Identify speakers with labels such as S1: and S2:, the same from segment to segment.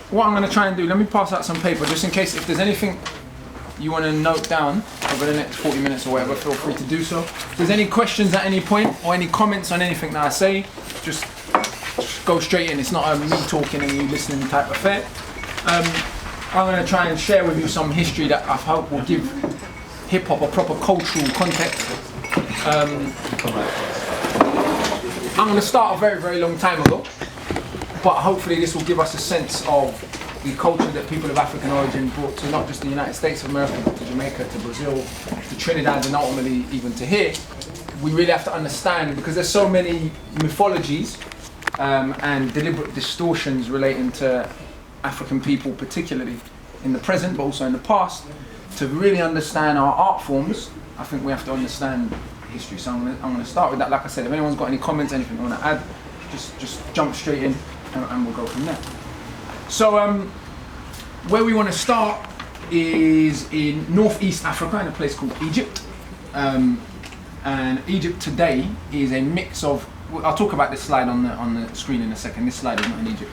S1: what I'm going to try and do, let me pass out some paper just in case if there's anything you want to note down over the next 40 minutes or whatever, feel free to do so. If there's any questions at any point or any comments on anything that I say, just go straight in. It's not a me talking and you listening type affair. I'm going to try and share with you some history that I hope will give hip-hop a proper cultural context. I'm going to start a very, very long time ago, but hopefully this will give us a sense of the culture that people of African origin brought to not just the United States of America, but to Jamaica, to Brazil, to Trinidad, and ultimately even to here. We really have to understand, because there's so many mythologies and deliberate distortions relating to African people, particularly in the present, but also in the past. To really understand our art forms, I think we have to understand history. So I'm going to start with that. Like I said, if anyone's got any comments, anything you want to add, just jump straight in and we'll go from there. So where we want to start is in northeast Africa, in a place called Egypt. And Egypt today is a mix of, I'll talk about this slide on the screen in a second. This slide is not in Egypt.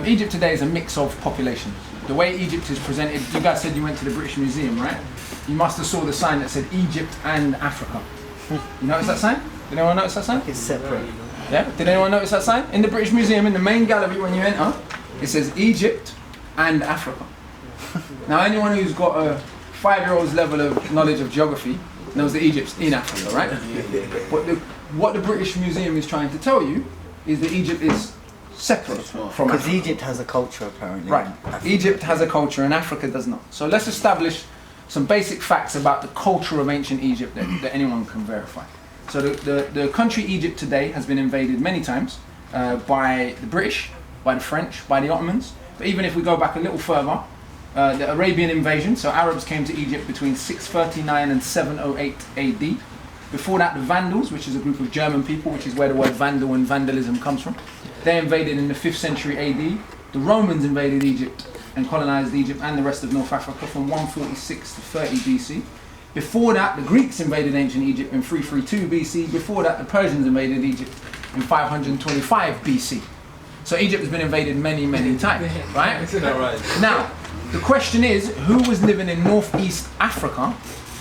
S1: Egypt today is a mix of populations. The way Egypt is presented, you guys said you went to the British Museum, right? You must have saw the sign that said Egypt and Africa. You notice that sign? Did anyone notice that sign?
S2: It's separate.
S1: Yeah? Did anyone notice that sign? In the British Museum, in the main gallery when you enter, it says Egypt and Africa. Now anyone who's got a 5-year-old's level of knowledge of geography knows that Egypt's in Africa, right? But what the British Museum is trying to tell you is that Egypt is separate from Africa.
S2: Because Egypt has a culture apparently.
S1: Right. Egypt has a culture and Africa does not. So let's establish some basic facts about the culture of ancient Egypt that anyone can verify. So the country Egypt today has been invaded many times by the British, by the French, by the Ottomans. But even if we go back a little further, the Arabian invasion, so Arabs came to Egypt between 639 and 708 AD. Before that, the Vandals, which is a group of German people, which is where the word vandal and vandalism comes from. They invaded in the 5th century AD. The Romans invaded Egypt and colonized Egypt and the rest of North Africa from 146 to 30 BC. Before that, the Greeks invaded ancient Egypt in 332 BC. Before that, the Persians invaded Egypt in 525 BC. So Egypt has been invaded many, many times, right? Now, the question is, who was living in northeast Africa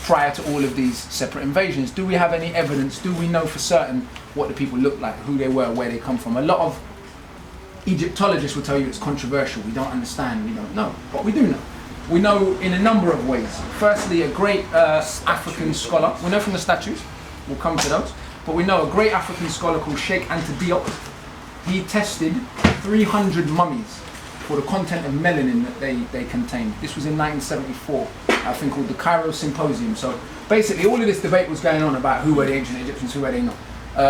S1: prior to all of these separate invasions? Do we have any evidence? Do we know for certain what the people looked like, who they were, where they come from? A lot of Egyptologists will tell you it's controversial, we don't understand, we don't know. But we do know. We know in a number of ways. Firstly, a great African scholar, we know from the statues, we'll come to those, but we know a great African scholar called Sheikh Anta Diop. He tested 300 mummies for the content of melanin that they contained. This was in 1974, a thing called the Cairo Symposium. So basically all of this debate was going on about who were the ancient Egyptians, who were they not.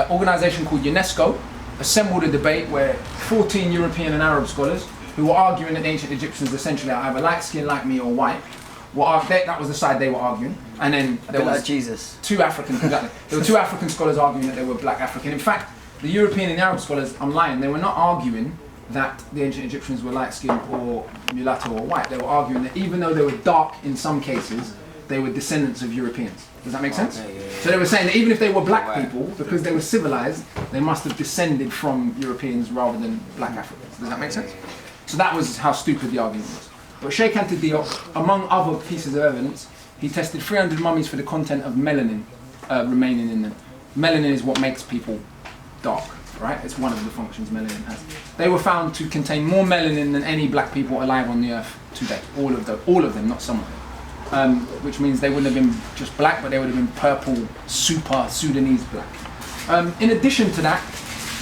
S1: Organisation called UNESCO assembled a debate where 14 European and Arab scholars who were arguing that the ancient Egyptians essentially are either light skinned like me or white. That was the side they were arguing. And then there was
S2: like Jesus.
S1: Two African, exactly. There were two African scholars arguing that they were black African. In fact, the European and Arab scholars, I'm lying, they were not arguing that the ancient Egyptians were light skinned or mulatto or white. They were arguing that even though they were dark in some cases, they were descendants of Europeans. Does that make sense? So they were saying that even if they were black people, because they were civilized, they must have descended from Europeans rather than black Africans. Does that make sense? So that was how stupid the argument was. But Sheikh Anta Diop, among other pieces of evidence, he tested 300 mummies for the content of melanin remaining in them. Melanin is what makes people dark, right? It's one of the functions melanin has. They were found to contain more melanin than any black people alive on the earth today. All of them, not some of them. Which means they wouldn't have been just black, but they would have been purple, super Sudanese black. In addition to that,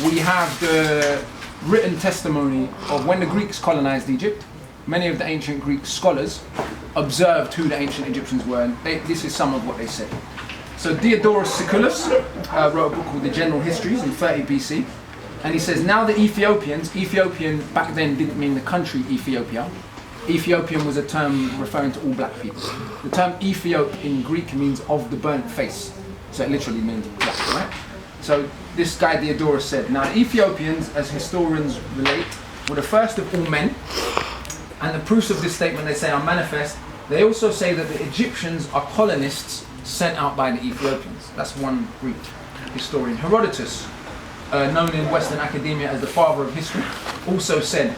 S1: we have the written testimony of when the Greeks colonized Egypt. Many of the ancient Greek scholars observed who the ancient Egyptians were, and this is some of what they said. So Diodorus Siculus wrote a book called The General Histories in 30 BC, and he says, now the Ethiopian back then didn't mean the country Ethiopia. Ethiopian was a term referring to all black people. The term Ethiop in Greek means of the burnt face. So it literally means black, right? So this guy Diodorus said, now Ethiopians, as historians relate, were the first of all men. And the proofs of this statement, they say, are manifest. They also say that the Egyptians are colonists sent out by the Ethiopians. That's one Greek historian. Herodotus, known in Western academia as the father of history, also said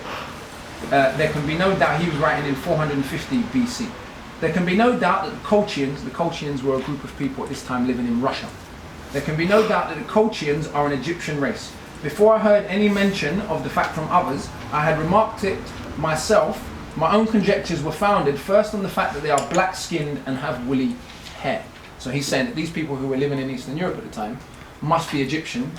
S1: there can be no doubt he was writing in 450 BC. There can be no doubt that the Colchians were a group of people at this time living in Russia. There can be no doubt that the Colchians are an Egyptian race. Before I heard any mention of the fact from others, I had remarked it myself. My own conjectures were founded first on the fact that they are black-skinned and have woolly hair. So he's saying that these people who were living in Eastern Europe at the time must be Egyptian,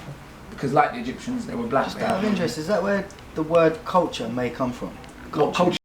S1: because like the Egyptians, they were black.
S2: Just out of interest, is that where the word culture may come from?
S1: Culture.